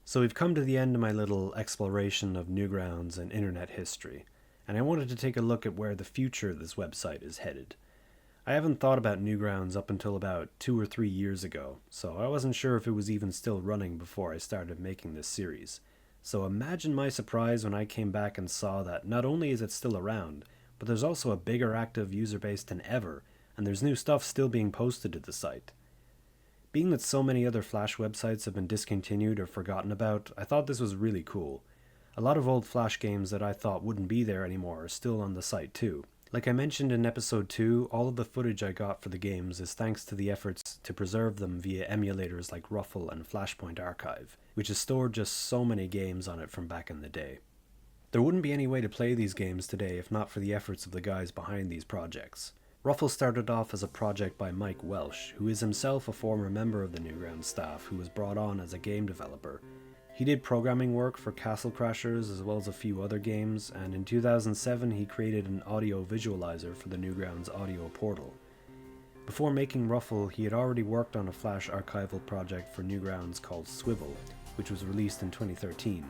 So we've come to the end of my little exploration of Newgrounds and internet history, and I wanted to take a look at where the future of this website is headed. I haven't thought about Newgrounds up until about 2 or 3 years ago, so I wasn't sure if it was even still running before I started making this series. So imagine my surprise when I came back and saw that not only is it still around, but there's also a bigger active user base than ever, and there's new stuff still being posted to the site. Being that so many other Flash websites have been discontinued or forgotten about, I thought this was really cool. A lot of old Flash games that I thought wouldn't be there anymore are still on the site too. Like I mentioned in episode 2, all of the footage I got for the games is thanks to the efforts to preserve them via emulators like Ruffle and Flashpoint Archive, which has stored just so many games on it from back in the day. There wouldn't be any way to play these games today if not for the efforts of the guys behind these projects. Ruffle started off as a project by Mike Welsh, who is himself a former member of the Newgrounds staff who was brought on as a game developer. He did programming work for Castle Crashers as well as a few other games, and in 2007 he created an audio visualizer for the Newgrounds audio portal. Before making Ruffle, he had already worked on a Flash archival project for Newgrounds called Swivel, which was released in 2013.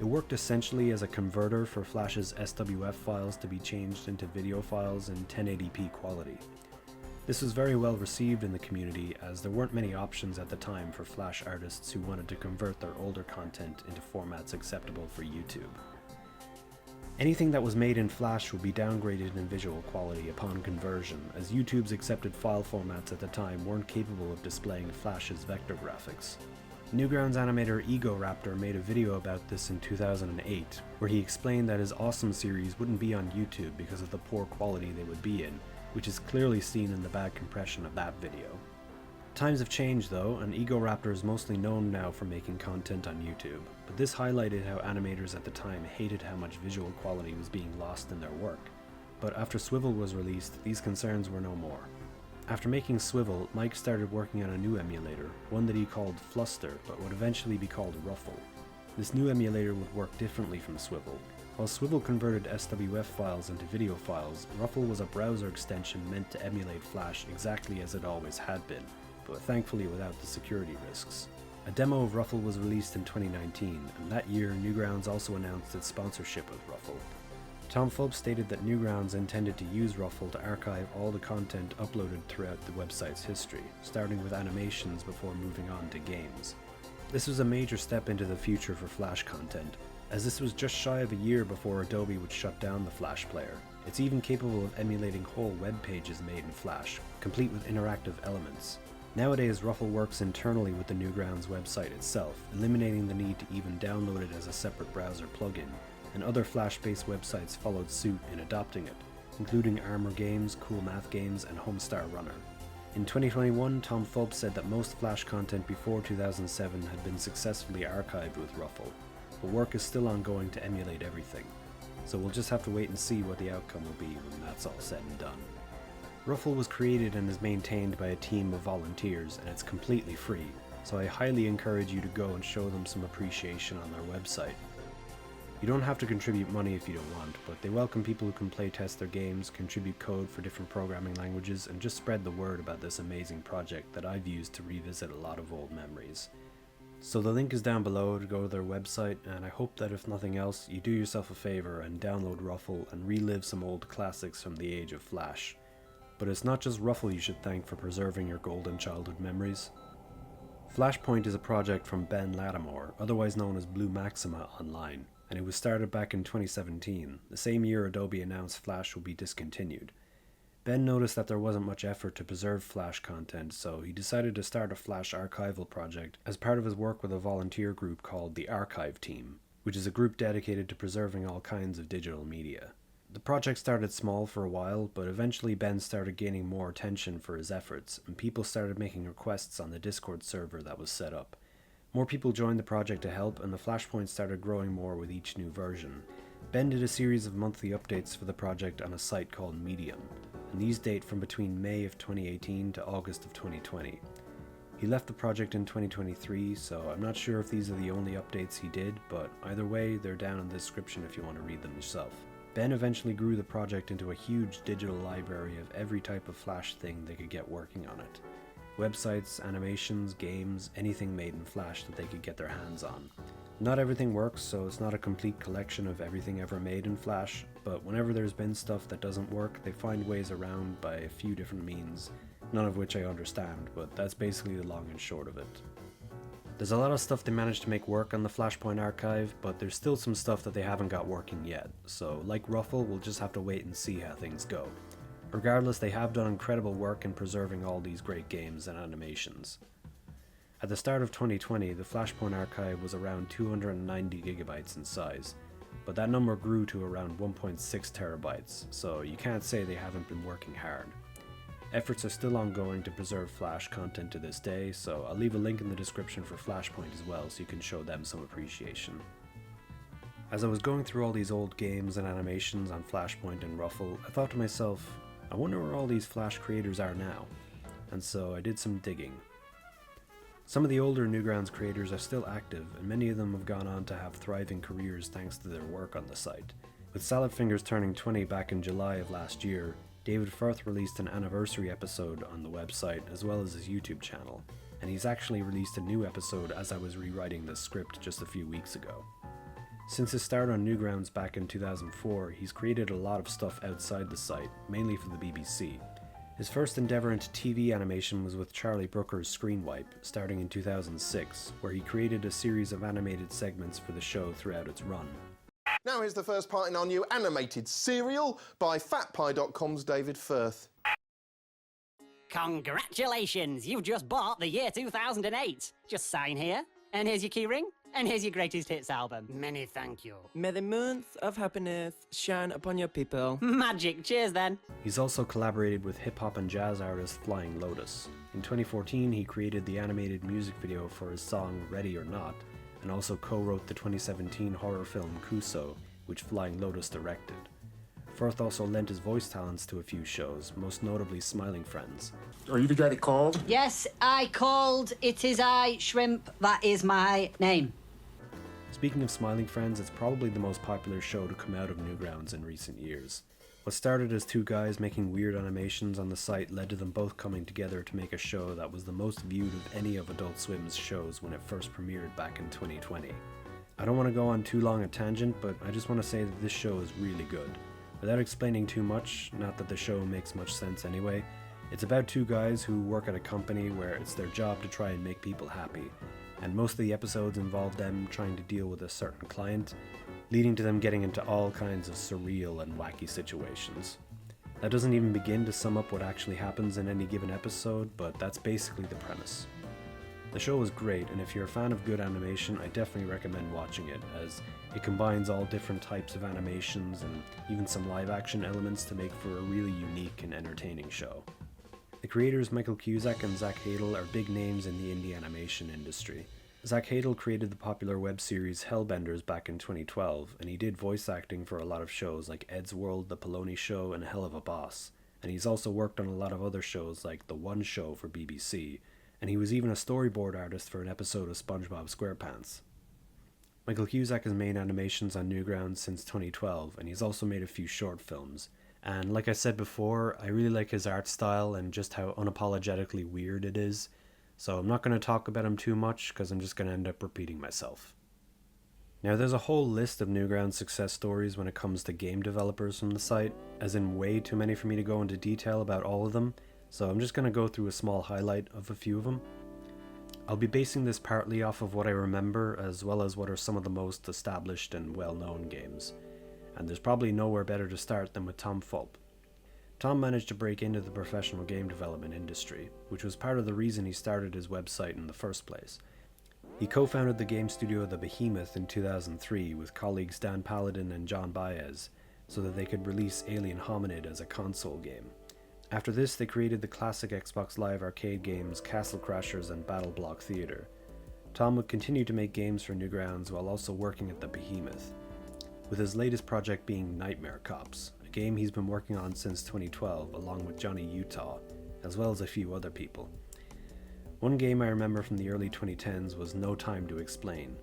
It worked essentially as a converter for Flash's SWF files to be changed into video files in 1080p quality. This was very well received in the community as there weren't many options at the time for Flash artists who wanted to convert their older content into formats acceptable for YouTube. Anything that was made in Flash would be downgraded in visual quality upon conversion, as YouTube's accepted file formats at the time weren't capable of displaying Flash's vector graphics. Newgrounds animator Egoraptor made a video about this in 2008, where he explained that his Awesome series wouldn't be on YouTube because of the poor quality they would be in, which is clearly seen in the bad compression of that video. Times have changed though, and Egoraptor is mostly known now for making content on YouTube, but this highlighted how animators at the time hated how much visual quality was being lost in their work. But after Swivel was released, these concerns were no more. After making Swivel, Mike started working on a new emulator, one that he called Fluster, but would eventually be called Ruffle. This new emulator would work differently from Swivel. While Swivel converted SWF files into video files, Ruffle was a browser extension meant to emulate Flash exactly as it always had been, but thankfully without the security risks. A demo of Ruffle was released in 2019, and that year Newgrounds also announced its sponsorship with Ruffle. Tom Fulp stated that Newgrounds intended to use Ruffle to archive all the content uploaded throughout the website's history, starting with animations before moving on to games. This was a major step into the future for Flash content, as this was just shy of a year before Adobe would shut down the Flash player. It's even capable of emulating whole web pages made in Flash, complete with interactive elements. Nowadays, Ruffle works internally with the Newgrounds website itself, eliminating the need to even download it as a separate browser plugin, and other Flash-based websites followed suit in adopting it, including Armor Games, Cool Math Games, and Homestar Runner. In 2021, Tom Fulp said that most Flash content before 2007 had been successfully archived with Ruffle, but work is still ongoing to emulate everything, so we'll just have to wait and see what the outcome will be when that's all said and done. Ruffle was created and is maintained by a team of volunteers, and it's completely free, so I highly encourage you to go and show them some appreciation on their website. You don't have to contribute money if you don't want, but they welcome people who can playtest their games, contribute code for different programming languages, and just spread the word about this amazing project that I've used to revisit a lot of old memories. So the link is down below to go to their website, and I hope that if nothing else, you do yourself a favor and download Ruffle and relive some old classics from the age of Flash. But it's not just Ruffle you should thank for preserving your golden childhood memories. Flashpoint is a project from Ben Lattimore, otherwise known as Blue Maxima online, and it was started back in 2017, the same year Adobe announced Flash will be discontinued. Ben noticed that there wasn't much effort to preserve Flash content, so he decided to start a Flash archival project as part of his work with a volunteer group called the Archive Team, which is a group dedicated to preserving all kinds of digital media. The project started small for a while, but eventually Ben started gaining more attention for his efforts, and people started making requests on the Discord server that was set up. More people joined the project to help, and the Flashpoint started growing more with each new version. Ben did a series of monthly updates for the project on a site called Medium, and these date from between May of 2018 to August of 2020. He left the project in 2023, so I'm not sure if these are the only updates he did, but either way, they're down in the description if you want to read them yourself. Ben eventually grew the project into a huge digital library of every type of Flash thing they could get working on it. Websites, animations, games, anything made in Flash that they could get their hands on. Not everything works, so it's not a complete collection of everything ever made in Flash, but whenever there's been stuff that doesn't work, they find ways around by a few different means, none of which I understand, but that's basically the long and short of it. There's a lot of stuff they managed to make work on the Flashpoint Archive, but there's still some stuff that they haven't got working yet, so like Ruffle, we'll just have to wait and see how things go. Regardless, they have done incredible work in preserving all these great games and animations. At the start of 2020, the Flashpoint Archive was around 290 gigabytes in size, but that number grew to around 1.6 terabytes, so you can't say they haven't been working hard. Efforts are still ongoing to preserve Flash content to this day, so I'll leave a link in the description for Flashpoint as well so you can show them some appreciation. As I was going through all these old games and animations on Flashpoint and Ruffle, I thought to myself, I wonder where all these Flash creators are now, and so I did some digging. Some of the older Newgrounds creators are still active, and many of them have gone on to have thriving careers thanks to their work on the site. With Salad Fingers turning 20 back in July of last year, David Firth released an anniversary episode on the website as well as his YouTube channel, and he's actually released a new episode as I was rewriting the script just a few weeks ago. Since his start on Newgrounds back in 2004, he's created a lot of stuff outside the site, mainly for the BBC. His first endeavour into TV animation was with Charlie Brooker's Screen Wipe, starting in 2006, where he created a series of animated segments for the show throughout its run. Now here's the first part in our new animated serial by FatPie.com's David Firth. Congratulations! You've just bought the year 2008. Just sign here, and here's your keyring, and here's your greatest hits album. Many thank you. May the moons of happiness shine upon your people. Magic, cheers then. He's also collaborated with hip-hop and jazz artist Flying Lotus. In 2014, he created the animated music video for his song Ready or Not, and also co-wrote the 2017 horror film Kuso, which Flying Lotus directed. Firth also lent his voice talents to a few shows, most notably Smiling Friends. Are you the guy that called? Yes, I called. It is I, Shrimp. That is my name. Speaking of Smiling Friends, it's probably the most popular show to come out of Newgrounds in recent years. What started as two guys making weird animations on the site led to them both coming together to make a show that was the most viewed of any of Adult Swim's shows when it first premiered back in 2020. I don't want to go on too long a tangent, but I just want to say that this show is really good. Without explaining too much, not that the show makes much sense anyway, it's about two guys who work at a company where it's their job to try and make people happy, and most of the episodes involve them trying to deal with a certain client, leading to them getting into all kinds of surreal and wacky situations. That doesn't even begin to sum up what actually happens in any given episode, but that's basically the premise. The show is great, and if you're a fan of good animation, I definitely recommend watching it, as it combines all different types of animations and even some live action elements to make for a really unique and entertaining show. The creators Michael Cusack and Zach Hadel are big names in the indie animation industry. Zach Hadel created the popular web series Hellbenders back in 2012, and he did voice acting for a lot of shows like Ed's World, The Polony Show, and Hell of a Boss. And he's also worked on a lot of other shows like The One Show for BBC, and he was even a storyboard artist for an episode of SpongeBob SquarePants. Michael Cusack has made animations on Newgrounds since 2012, and he's also made a few short films. And like I said before, I really like his art style and just how unapologetically weird it is. So I'm not going to talk about him too much because I'm just going to end up repeating myself. Now there's a whole list of Newgrounds success stories when it comes to game developers from the site, as in way too many for me to go into detail about all of them, so I'm just going to go through a small highlight of a few of them. I'll be basing this partly off of what I remember as well as what are some of the most established and well-known games. And there's probably nowhere better to start than with Tom Fulp. Tom managed to break into the professional game development industry, which was part of the reason he started his website in the first place. He co-founded the game studio The Behemoth in 2003 with colleagues Dan Paladin and John Baez, so that they could release Alien Hominid as a console game. After this, they created the classic Xbox Live arcade games Castle Crashers and Battle Block Theater. Tom would continue to make games for Newgrounds while also working at The Behemoth, with his latest project being Nightmare Cops, a game he's been working on since 2012 along with Johnny Utah, as well as a few other people. One game I remember from the early 2010s was No Time to Explain.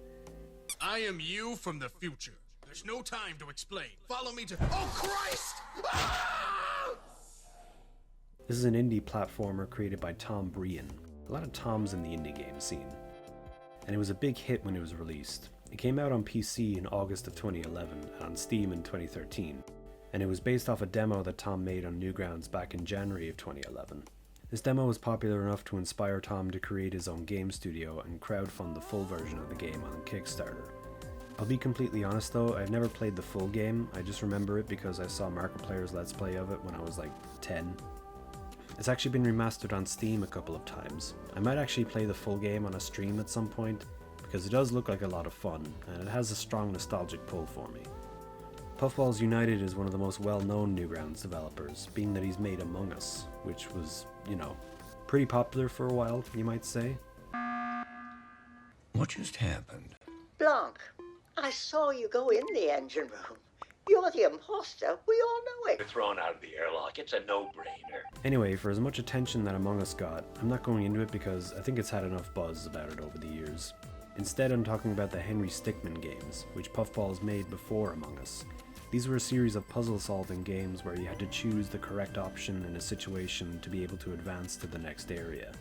I am you from the future. There's no time to explain. Follow me to... Oh, Christ! Ah! This is an indie platformer created by Tom Brian. A lot of Toms in the indie game scene. And it was a big hit when it was released. It came out on PC in August of 2011 and on Steam in 2013. And it was based off a demo that Tom made on Newgrounds back in January of 2011. This demo was popular enough to inspire Tom to create his own game studio and crowdfund the full version of the game on Kickstarter. I'll be completely honest though, I've never played the full game, I just remember it because I saw Markiplier's Let's Play of it when I was like 10. It's actually been remastered on Steam a couple of times. I might actually play the full game on a stream at some point, because it does look like a lot of fun, and it has a strong nostalgic pull for me. Puffballs United is one of the most well-known Newgrounds developers, being that he's made Among Us, which was, pretty popular for a while, you might say. What just happened? Blanc, I saw you go in the engine room. You're the imposter. We all know it. You're thrown out of the airlock. It's a no-brainer. Anyway, for as much attention that Among Us got, I'm not going into it because I think it's had enough buzz about it over the years. Instead, I'm talking about the Henry Stickmin games, which Puffballs made before Among Us. These were a series of puzzle-solving games where you had to choose the correct option in a situation to be able to advance to the next area.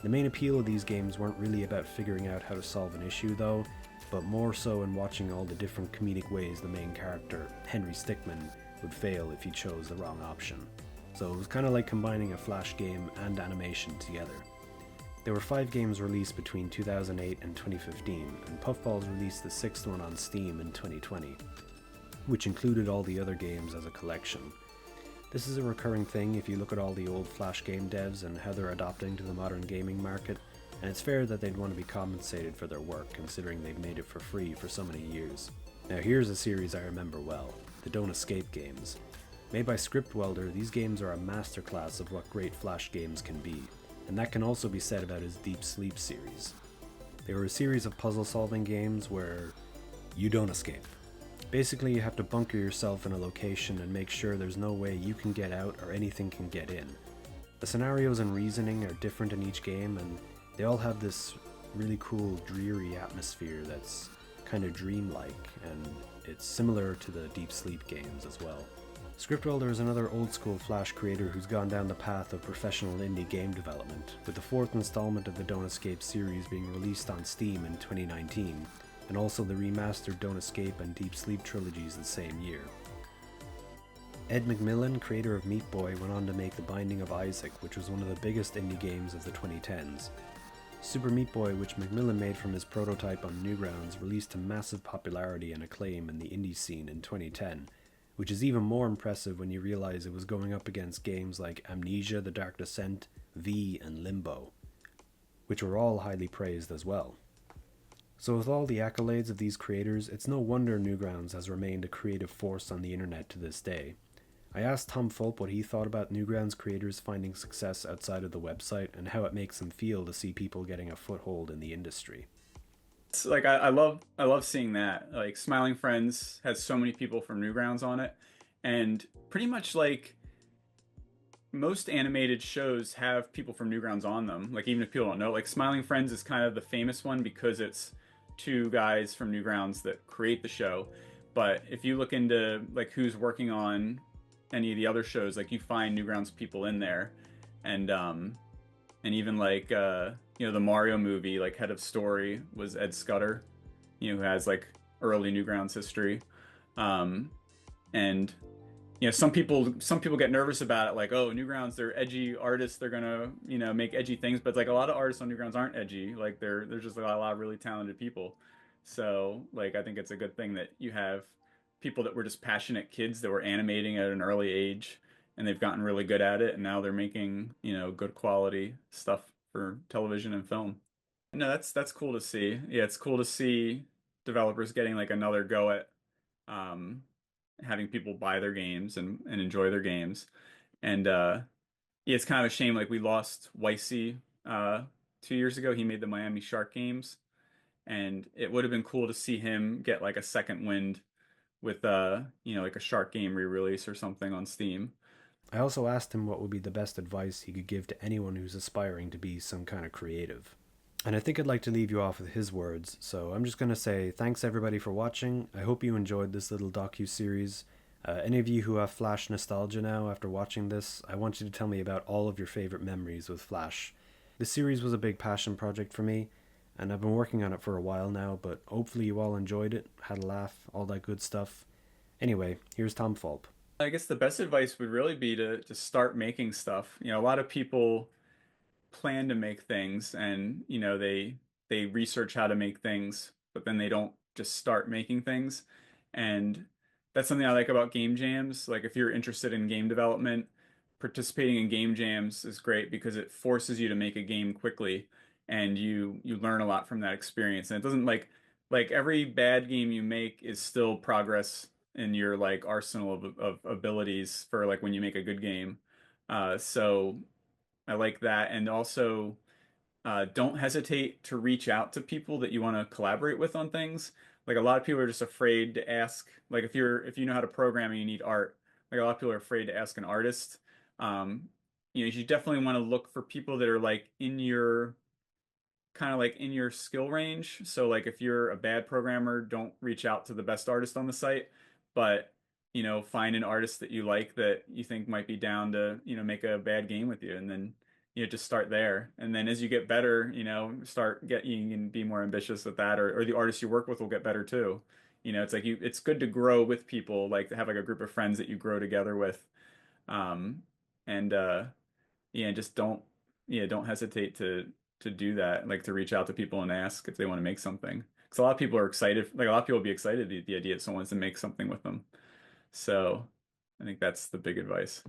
The main appeal of these games weren't really about figuring out how to solve an issue though, but more so in watching all the different comedic ways the main character, Henry Stickmin, would fail if he chose the wrong option. So it was kind of like combining a Flash game and animation together. There were 5 games released between 2008 and 2015, and Puffballs released the 6th one on Steam in 2020, which included all the other games as a collection. This is a recurring thing if you look at all the old Flash game devs and how they're adapting to the modern gaming market, and it's fair that they'd want to be compensated for their work considering they've made it for free for so many years. Now here's a series I remember well, the Don't Escape games. Made by Scriptwelder, these games are a masterclass of what great Flash games can be, and that can also be said about his Deep Sleep series. They were a series of puzzle-solving games where you don't escape. Basically, you have to bunker yourself in a location and make sure there's no way you can get out or anything can get in. The scenarios and reasoning are different in each game, and they all have this really cool, dreary atmosphere that's kind of dreamlike, and it's similar to the Deep Sleep games as well. Scriptwelder is another old-school Flash creator who's gone down the path of professional indie game development, with the 4th installment of the Don't Escape series being released on Steam in 2019, and also the remastered Don't Escape and Deep Sleep trilogies the same year. Ed McMillan, creator of Meat Boy, went on to make The Binding of Isaac, which was one of the biggest indie games of the 2010s. Super Meat Boy, which McMillan made from his prototype on Newgrounds, released to massive popularity and acclaim in the indie scene in 2010, which is even more impressive when you realize it was going up against games like Amnesia, The Dark Descent, V, and Limbo, which were all highly praised as well. So with all the accolades of these creators, it's no wonder Newgrounds has remained a creative force on the internet to this day. I asked Tom Fulp what he thought about Newgrounds creators finding success outside of the website and how it makes him feel to see people getting a foothold in the industry. It's like I love seeing that. Like Smiling Friends has so many people from Newgrounds on it, and pretty much like most animated shows have people from Newgrounds on them. Like even if people don't know, like Smiling Friends is kind of the famous one because it's 2 guys from Newgrounds that create the show. But if you look into like who's working on any of the other shows, like you find Newgrounds people in there, and even like the Mario movie, like head of story was Ed Scudder, who has like early Newgrounds history, and some people get nervous about it, like, oh, Newgrounds, they're edgy artists, they're gonna make edgy things, but like a lot of artists on Newgrounds aren't edgy, like they're just a lot of really talented people. So like I think it's a good thing that you have people that were just passionate kids that were animating at an early age, and they've gotten really good at it, and now they're making good quality stuff for television and film. No, that's cool to see. Yeah, it's cool to see developers getting like another go at having people buy their games and enjoy their games. And yeah, it's kind of a shame, like we lost Weissy 2 years ago. He made the Miami Shark games, and it would have been cool to see him get like a second wind with like a Shark game re-release or something on Steam. I also asked him what would be the best advice he could give to anyone who's aspiring to be some kind of creative. And I think I'd like to leave you off with his words, so I'm just going to say thanks everybody for watching. I hope you enjoyed this little docu-series. Any of you who have Flash nostalgia now after watching this, I want you to tell me about all of your favorite memories with Flash. The series was a big passion project for me, and I've been working on it for a while now, but hopefully you all enjoyed it, had a laugh, all that good stuff. Anyway, here's Tom Fulp. I guess the best advice would really be to start making stuff. You know, a lot of people plan to make things and, you know, they research how to make things, but then they don't just start making things. And that's something I like about game jams. Like if you're interested in game development, participating in game jams is great because it forces you to make a game quickly and you learn a lot from that experience. And it doesn't like every bad game you make is still progress in your like arsenal of abilities for like when you make a good game. So I like that. And also don't hesitate to reach out to people that you want to collaborate with on things. Like a lot of people are just afraid to ask, like if you know how to program and you need art, like a lot of people are afraid to ask an artist. You know, you definitely want to look for people that are like in your kind of like in your skill range. So like if you're a bad programmer, don't reach out to the best artist on the site, but you know, find an artist that you like that you think might be down to, you know, make a bad game with you, and then you know just start there. And then as you get better, you know, you can be more ambitious with that, or the artists you work with will get better too. You know, it's like it's good to grow with people, like to have like a group of friends that you grow together with. Um, and yeah, just don't hesitate to do that, like to reach out to people and ask if they want to make something. Because a lot of people are excited, like a lot of people will be excited at the idea that someone wants to make something with them. So I think that's the big advice.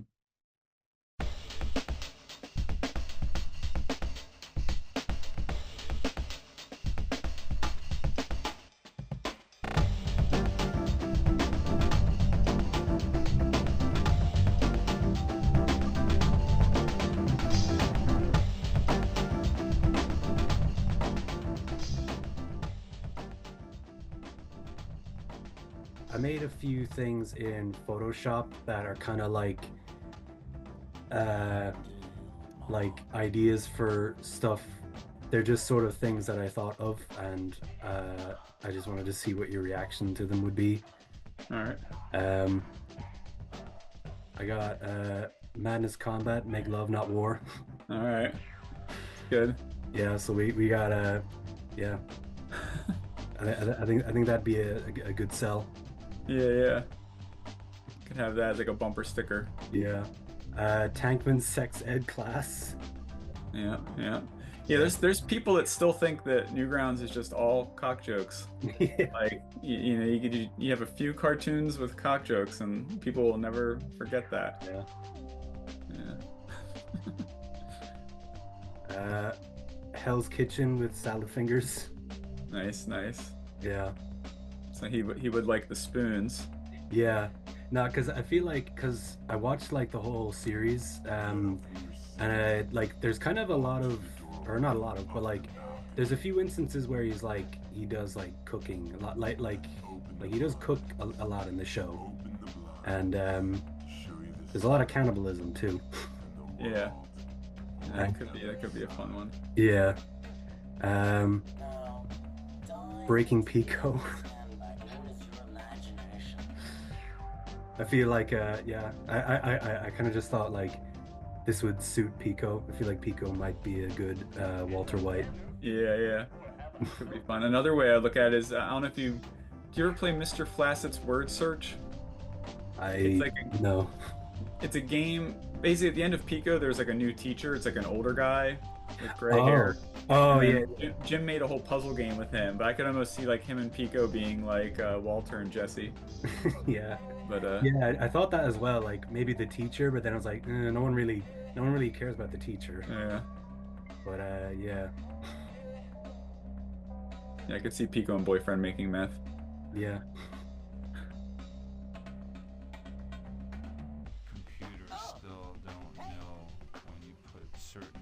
I made a few things in Photoshop that are kind of like ideas for stuff. They're just sort of things that I thought of, and I just wanted to see what your reaction to them would be. All right. I got Madness Combat, Make Love Not War. All right. Good. Yeah, so we got yeah. I think that'd be a good sell. Yeah. Could have that as like a bumper sticker. Yeah. Tankman's Sex Ed Class. Yeah. There's people that still think that Newgrounds is just all cock jokes. Yeah. Like you know, you have a few cartoons with cock jokes, and people will never forget that. Yeah. Hell's Kitchen with salad fingers. Nice. Yeah. So he would like the spoons. Yeah. No, because I feel like, because I watched like the whole series, and I, like there's kind of a lot of, or not a lot of, but like there's a few instances where he does like cooking a lot, like he does cook a lot in the show, and there's a lot of cannibalism too. Yeah. That could be a fun one. Yeah. Breaking Pico. I feel like yeah, I kind of just thought like this would suit Pico. I feel like Pico might be a good Walter White. Yeah. Could be fun. Another way I look at it is, I don't know if do you ever play Mr. Flacet's Word Search? No. It's a game. Basically, at the end of Pico, there's like a new teacher. It's like an older guy with gray hair. Oh yeah. Jim made a whole puzzle game with him, but I could almost see like him and Pico being like Walter and Jesse. Yeah. But yeah, I thought that as well. Like maybe the teacher, but then I was like, no one really cares about the teacher. Yeah. But yeah. Yeah, I could see Pico and Boyfriend making meth. Yeah. Computers still don't know when you put certain